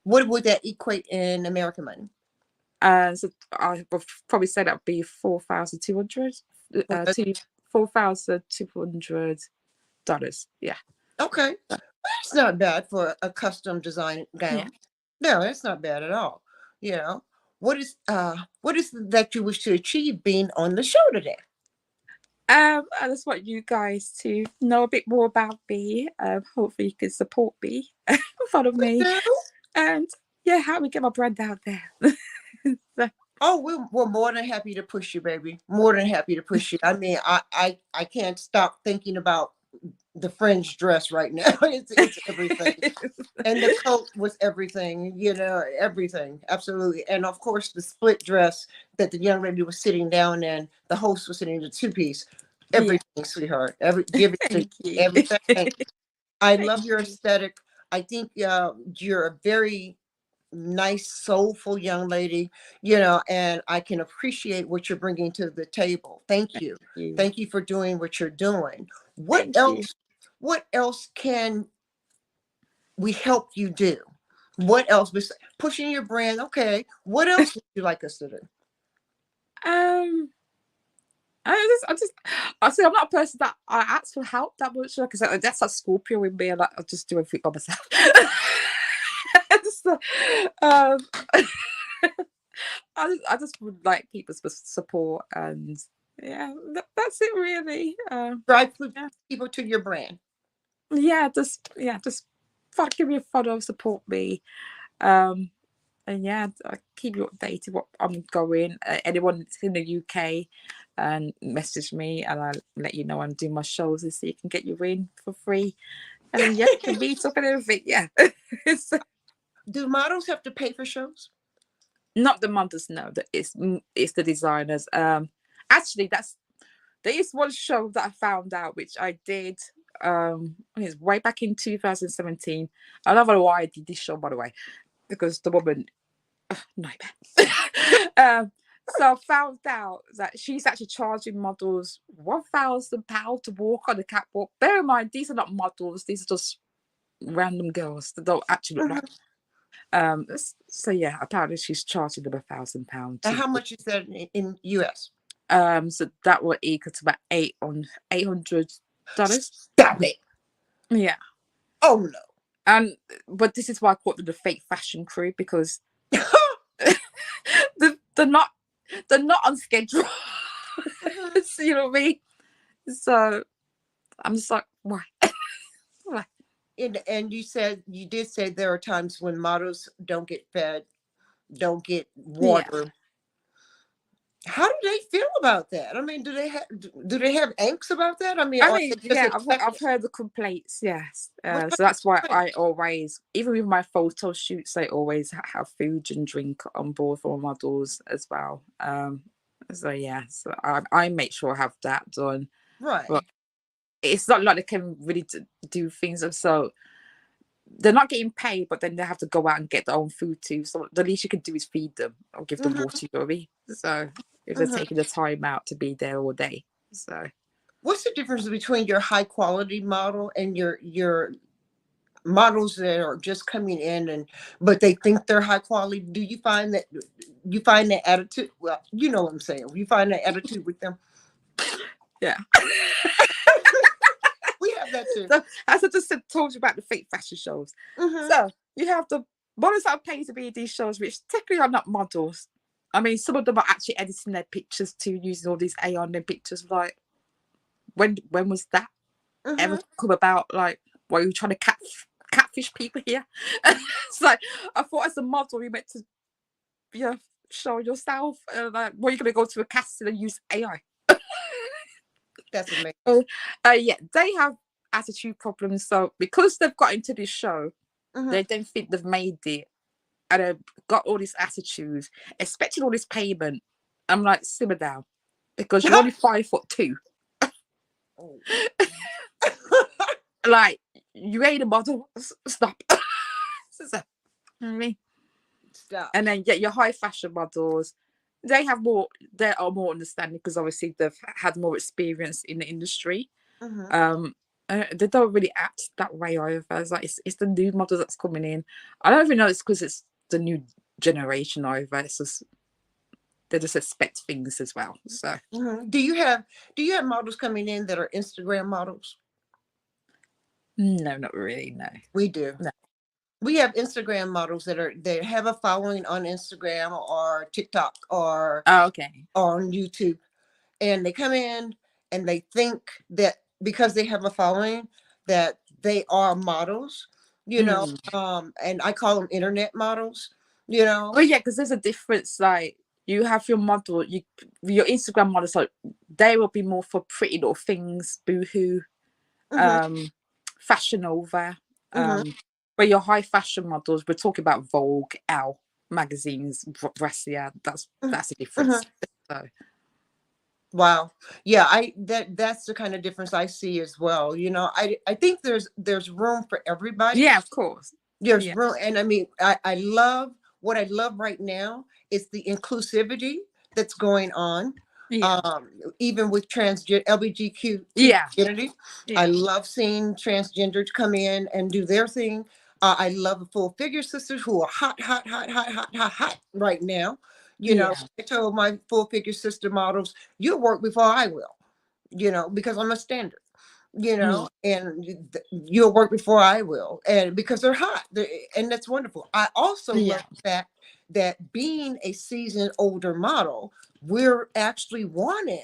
What would that equate in American money? So I would probably say that would be 4,200, Well, to $4,200. Yeah. okay, that's not bad for a custom design Yeah. gown. No, that's not bad at all. You know, what is that you wish to achieve being on the show today? I just want you guys to know a bit more about me. Hopefully, you can support me, follow me, No? and yeah, help me get my brand out there. So, Oh, we're more than happy to push you, baby. More than happy to push you. I mean, I can't stop thinking about the fringe dress right now. It's everything. And the coat was everything, everything. Absolutely. And of course, the split dress that the young lady was sitting down in, the host was sitting in a two-piece. yeah, Everything, sweetheart. Give it to thank you. everything. I Thank love your you. aesthetic. I think you're a very nice, soulful young lady, and I can appreciate what you're bringing to the table. Thank you. You. Thank you for doing what you're doing. What Thank you. else? What else can we help you do? What else? Pushing your brand. Okay. What else would you like us to do? Um, I say I'm not a person that I ask for help that much. Like I said, that's like Scorpio in me. Like I just do everything by myself. So, um, I just would like people's support, and yeah, that's it really. Drive Yeah, people to your brand. just give me a follow, support me, um, and yeah, I keep you updated what I'm going. Anyone that's in the UK, and message me, and I'll let you know I'm doing my shows, and so you can get your in for free, and then yeah, you can meet up and everything. Yeah, it's Do models have to pay for shows? not the models, no, that it's the designers. Actually, there is one show that I found out, which I did. I think it's way back in 2017. I don't know why I did this show, by the way, because the woman, nightmare. So I found out that she's actually charging models £1,000 to walk on the catwalk. Bear in mind, these are not models; these are just random girls that don't actually look like. Mhm. So yeah, apparently she's charging them £1,000 And to. how much is that in US? So that would equal to about $800. Stop it. Yeah, Oh and but this is why I call them the fake fashion crew, because no. they're not. they're not on schedule. So, you know what I mean? So I'm just like, why? Why? And you did say there are times when models don't get fed, don't get Yeah. water. How do they feel about that? I mean, do they have angst about that? I mean, I are mean, they just yeah, I've expecting? heard the complaints, yes. What type So that's of why complaint? I always, even with my photo shoots, I always have food and drink on board for models as well. So yeah, so I make sure I have that done. But Right. it's not like they can really do things. So they're not getting paid, but then they have to go out and get their own food too. So the least you can do is feed them or give them Hmm. water, you know what I mean? So if they're Hmm. taking the time out to be there all day. So What's the difference between your high quality model and your models that are just coming in and but they think they're high quality? Do you find that attitude? Well, you know what I'm saying. You find that attitude with them. yeah. We have that too. So, as I just said, told you about the fake fashion shows. Hmm. So you have the models that are paid to be in these shows, which technically are not models. I mean, some of them are actually editing their pictures too, using all these AI on their pictures. Like, when was that ever Hmm. come about? Like, were you trying to catfish people here? It's like, I thought as a model you meant to, you know, show yourself. Like, were you going to go to a casting and use AI? That's amazing. So, yeah, they have attitude problems. So because they've got into this show, Hmm. they don't think they've made it, and have got all this attitude, expecting all this payment. I'm like, simmer down, because you're only 5'2". Like, you ain't a model. Stop. So, you know what I mean? Stop. And then your high fashion models, they are more understanding because obviously they've had more experience in the industry. Hmm. Um, they don't really act that way either. It's the new model that's coming in. I don't even know it's because it's the new generation either. It's just they just expect things as well. So Hmm. Do you have models coming in that are Instagram models? no, not really. No, We do. no. We have Instagram models that have a following on Instagram or TikTok or Oh, okay. on YouTube, and they come in and they think that because they have a following that they are models, Mm. and I call them internet models, you know. Well, yeah, because there's a difference. Like you have your model, your Instagram models, like they will be more for pretty little things, boohoo, Hmm. um, fashion over. Hmm. But your high fashion models, we're talking about Vogue, Elle magazines, Brassiere. That's a Hmm. difference. So Wow. Yeah, that's the kind of difference I see as well. I think there's room for everybody. yeah, of course. There's Yeah, room, and I mean, what I love right now is the inclusivity that's going on. yeah, Um, Even with transgender LGBTQ yeah, community, I yeah, love seeing transgenders come in and do their thing. I love the full figure sisters who are hot, hot, hot, hot, hot, hot, hot right now. yeah, I told my full figure sister models, you'll work before I will, because I'm a standard, yeah, and you'll work before I will, and because they're hot, and that's wonderful. I also love yeah, the fact that being a seasoned older model, we're actually wanted.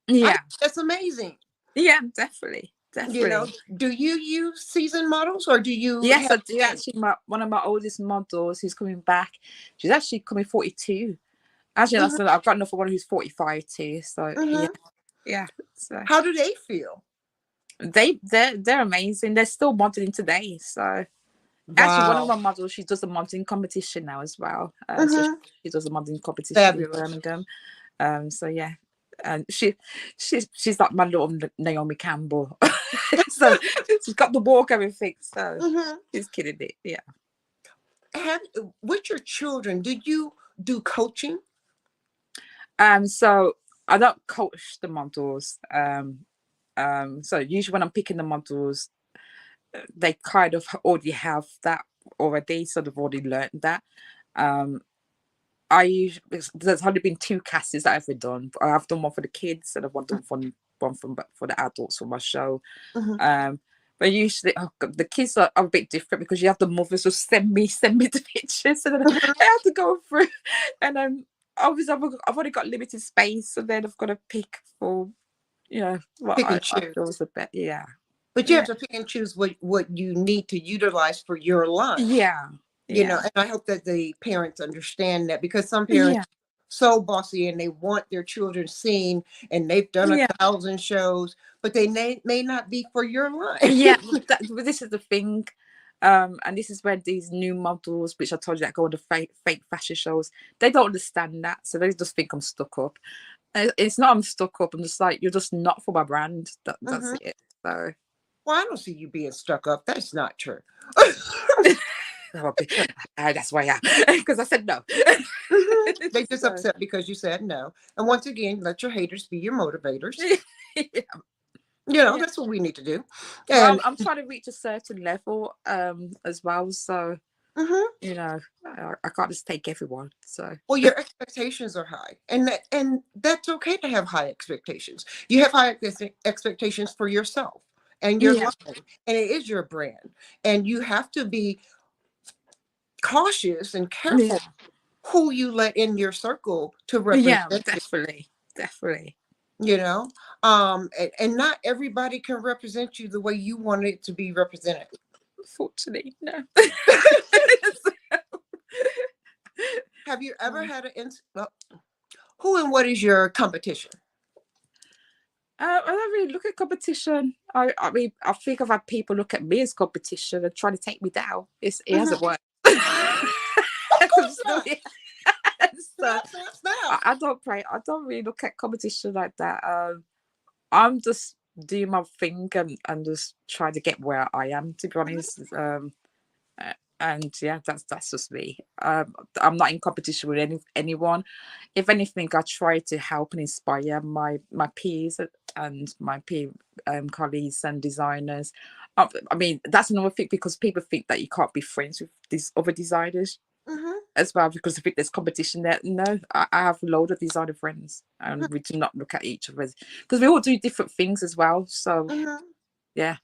I think yeah, that's amazing. yeah. Definitely, You know, definitely. do you use seasoned models or do you Yes, have I do. men? Actually, one of my oldest models who's coming back, she's actually coming 42. Actually, Hmm. I've got another one who's 45 too. So yeah, Hmm. yeah. So How do they feel? they're amazing. They're still modeling today. So actually, one of Wow. my models, she does a modeling competition now as well. So Hmm. she does a modeling competition in Fabulous. Birmingham. So yeah, and she's like my little Naomi Campbell. So she's got the walk, everything. So Hmm. she's kidding it. Yeah. Have With your children, do you do coaching? So I don't coach the models. So usually when I'm picking the models, they kind of already have that already, so they've already learned that. Um, I usually there's only been two castings that I've ever done. I've done one for the kids and I've done one for the adults for my show. Hmm. Um, but usually the kids are a bit different because you have the mothers who send me the pictures and then I have to go through and obviously I've only got limited space, and then I've got to pick for what Pick and I choose. feel is the best. Yeah, But you have yeah, to pick and choose what you need to utilize for your line. yeah, yeah, And I hope that the parents understand that, because some yeah, parents so bossy and they want their children seen, and they've done yeah. 1,000 shows, but they may not be for your line. Yeah, but this is the thing. And this is where these new models, which I told you that go on the fake fashion shows, they don't understand that. So they just think I'm stuck up. It's not I'm stuck up. I'm just like, you're just not for my brand. That's Mhm. it. So Well, I don't see you being stuck up. That's not true. that's why because I said no. Mhm. They just So, upset because you said no. And once again, let your haters be your motivators. yeah, yeah. That's what we need to do. But And I'm trying to reach a certain level as well. So, mhm. I can't just take everyone. So, Well, your expectations are high, and that's okay to have high expectations. You have high expectations for yourself and your yeah, life, and it is your brand, and you have to be cautious and careful yeah, who you let in your circle to yeah, represent you. definitely, definitely. You know, and not everybody can represent you the way you want it to be represented. Unfortunately, no. Have you ever had well, who and what is your competition? I don't really look at competition. I mean, I think I've had people look at me as competition and trying to take me down. It Mhm. hasn't worked. Of I'm course still not. here. So Snap, snap, snap. I don't pray. I don't really look at competition like that. I'm just doing my thing and just trying to get where I am. To be honest, uh, and yeah, that's just me. I'm not in competition with anyone. If anything, I try to help and inspire my peers and my peer colleagues and designers. I mean, that's another thing, because people think that you can't be friends with these other designers Mhm. as well, because I think there's competition there. No, I have a load of designer friends, and we do not look at each other, because we all do different things as well. So Mhm. yeah,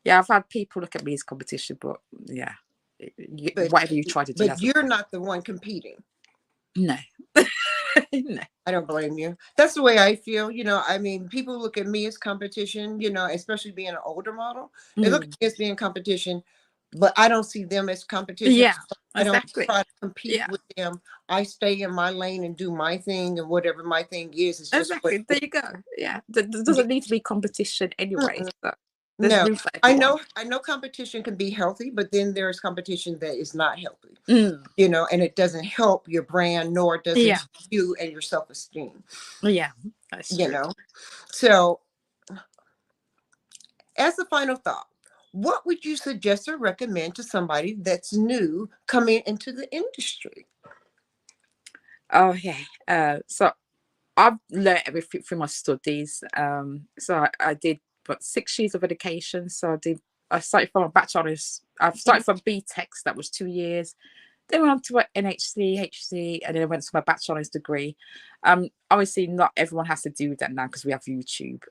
yeah, I've had people look at me as competition, but yeah, but whatever you try to do but hasn't you're worked. not the one competing. No. No. I don't blame you. That's the way I feel. I mean, people look at me as competition, especially being an older model. They look at Mm. me as being competition, but I don't see them as competition. Yeah, I don't exactly. try to compete Yeah, with them. I stay in my lane and do my thing, and whatever my thing is, it's just what exactly. There it you go. Yeah, there is. doesn't need to be competition anyway. So there's No, room for I everyone. know, I know competition can be healthy, but then there's competition that is not healthy, Mm. and it doesn't help your brand, nor does it Yeah, help you and your self-esteem, yeah, that's you true. know. So, as a final thought, what would you suggest or recommend to somebody that's new coming into the industry? Okay. So I've learned everything through my studies. So I did but 6 years of education. So I started from a bachelor's. I started from BTEC, that was 2 years. Then went on to an NHC, HC, and then I went to my bachelor's degree. Obviously, not everyone has to do that now because we have YouTube.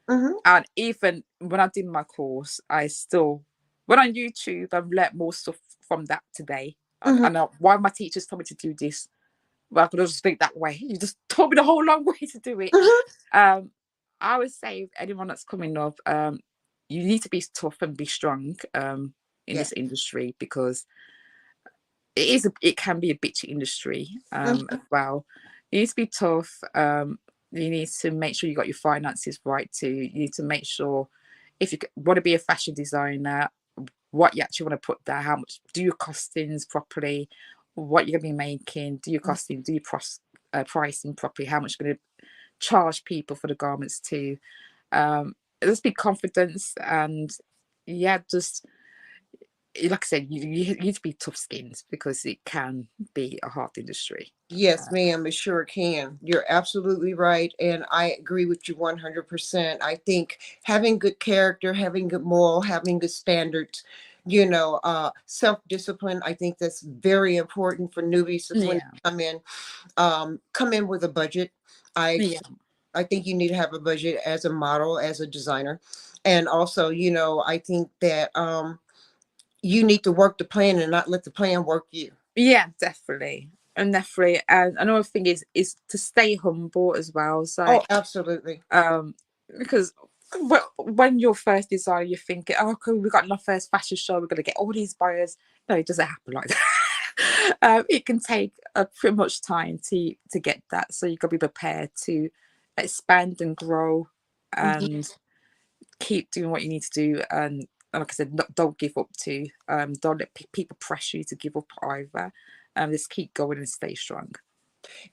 Mm-hmm, And even when I did my course, I still went on YouTube and learned more stuff from that today. mm-hmm, And why my teachers told me to do this, well, I could just think that way. You just told me the whole long way to do it. mm-hmm. Um, I would say anyone that's coming up, you need to be tough and be strong in Yeah. this industry, because it can be a bitchy industry Mm-hmm, as well. You need to be tough. You need to make sure you got your finances right too. You need to make sure, if you want to be a fashion designer, what you actually want to put there, how much do your costings properly, what you're going to be making, do your costing, do your pricing properly, how much you're going to charge people for the garments too. Just be confident, and yeah, just like I said, you need to be tough skinned, because it can be a hard industry. Yes, ma'am, it sure can. You're absolutely right. And I agree with you 100%. I think having good character, having good moral, having good standards, self-discipline, I think that's very important for newbies when Yeah, they come in with a budget. I yeah, I think you need to have a budget as a model, as a designer. And also, I think that you need to work the plan and not let the plan work you. yeah, definitely. And definitely, and another thing is to stay humble as well. So, Oh, absolutely. because when you're first designer, you're thinking, oh, cool, we got our first fashion show, we're gonna get all these buyers. No, it doesn't happen like that. It can take pretty much time to get that. So you've got to be prepared to expand and grow, Mhm. and keep doing what you need to do. And like I said, don't give up too. Don't let people pressure you to give up either. Just keep going and stay strong.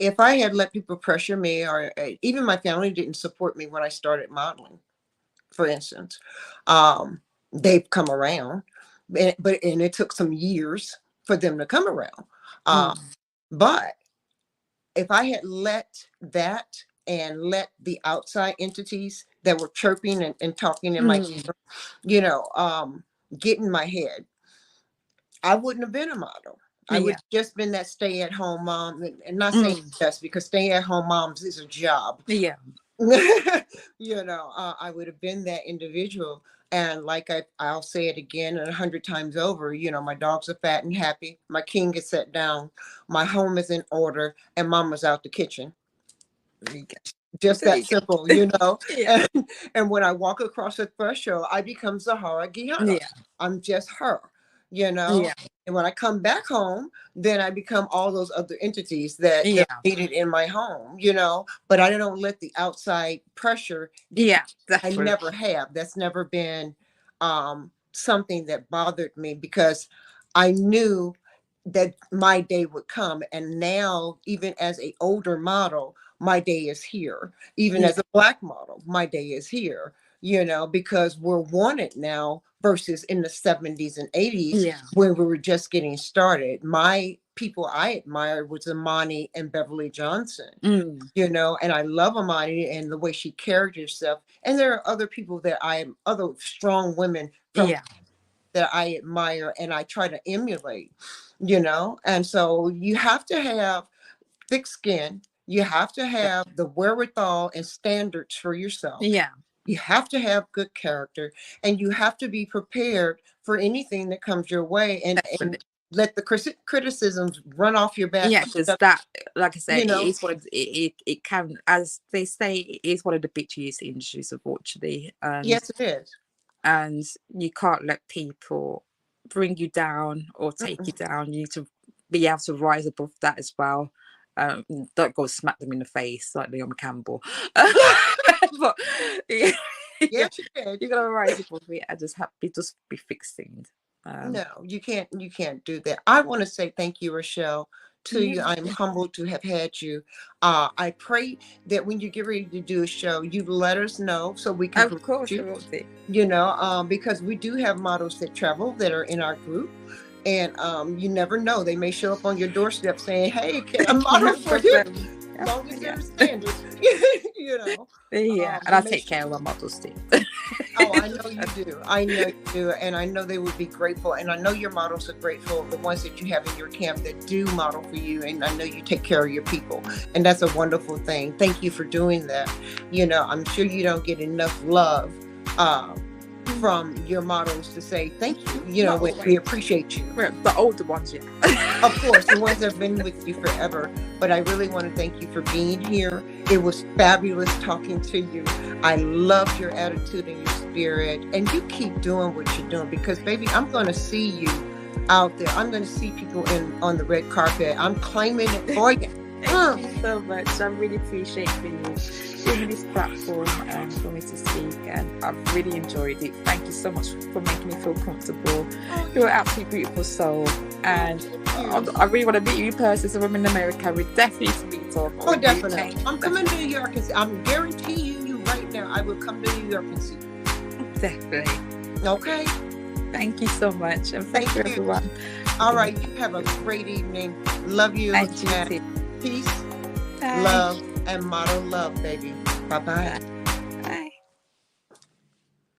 If I had let people pressure me, or even my family didn't support me when I started modeling, for instance, they've come around, and it took some years for them to come around. Uh, but if I had let that and let the outside entities that were chirping and talking in my ear, you know, get in my head, I wouldn't have been a model. I would Yeah. have just been that stay-at-home mom, and not saying Mm. just because stay-at-home moms is a job. Yeah. You know, I would have been that individual. And like I'll say it again and 100 times over, you know, my dogs are fat and happy. My king is set down. My home is in order, and mama's out the kitchen. There you go. Just There that you go. simple, you know. Yeah. And when I walk across the threshold, I become Zahara Gihana. Yeah. I'm just her, you know. Yeah. And when I come back home, then I become all those other entities that Yeah. are needed in my home, you know. But I don't let the outside pressure. Yeah. I Definitely. never have. That's never been something that bothered me, because I knew that my day would come. And now, even as a older model, my day is here. Even Yeah. as a Black model, my day is here, you know, because we're wanted now versus in the 70s and 80s Yeah. when we were just getting started. My people I admired was Imani and Beverly Johnson, you know, and I love Imani and the way she carried herself. And there are other people that other strong women from Yeah. that I admire and I try to emulate, you know. And so you have to have thick skin. You have to have the wherewithal and standards for yourself. Yeah. You have to have good character, and you have to be prepared for anything that comes your way, and Definitely. let the criticisms run off your back. Yeah, because that, like I said, You it know, is one of it can, as they say, it is one of the bitchiest industries, unfortunately, yes, it is. and you can't let people bring you down or take you Mm-mm. down. You need to be able to rise above that as well. Don't go smack them in the face like Naomi Campbell, but yeah, yeah, Yes, you did. you gotta rise above it and just be fixing. No, you can't do that. I want to say thank you, Rochelle, to you. Yeah, I am humbled to have had you. I pray that when you get ready to do a show, you let us know so we can of promote course I you, will do. you know, because we do have models that travel that are in our group. And you never know. They may show up on your doorstep saying, hey, can I model No for you? problem. As long as Yeah. there's standards, you know. Yeah, and They I may take care of my models too. Oh, I know you do. I know you do. And I know they would be grateful. And I know your models are grateful, the ones that you have in your camp that do model for you. And I know you take care of your people. And that's a wonderful thing. Thank you for doing that. You know, I'm sure you don't get enough love from your models to say thank you. You know, we appreciate you. The older ones, yeah. Of course, the ones that have been with you forever. But I really want to thank you for being here. It was fabulous talking to you. I loved your attitude and your spirit. And you keep doing what you're doing, because, baby, I'm going to see you out there. I'm going to see people on the red carpet. I'm claiming it for you. Thank you so much. I really appreciate you giving this platform for me to speak, and I've really enjoyed it. Thank you so much for making me feel comfortable. You're an absolutely beautiful soul, and I really want to meet you in person. So I'm in America, we definitely meet up. Oh, definitely. I'm coming to New York, and I'm guaranteeing you right now, I will come to New York and see you. Definitely. Okay. Thank you so much, and thank you, everyone. All right, you have a great evening. Love you. And you too. Peace, Bye. love, and model love, baby. Bye-bye. Bye.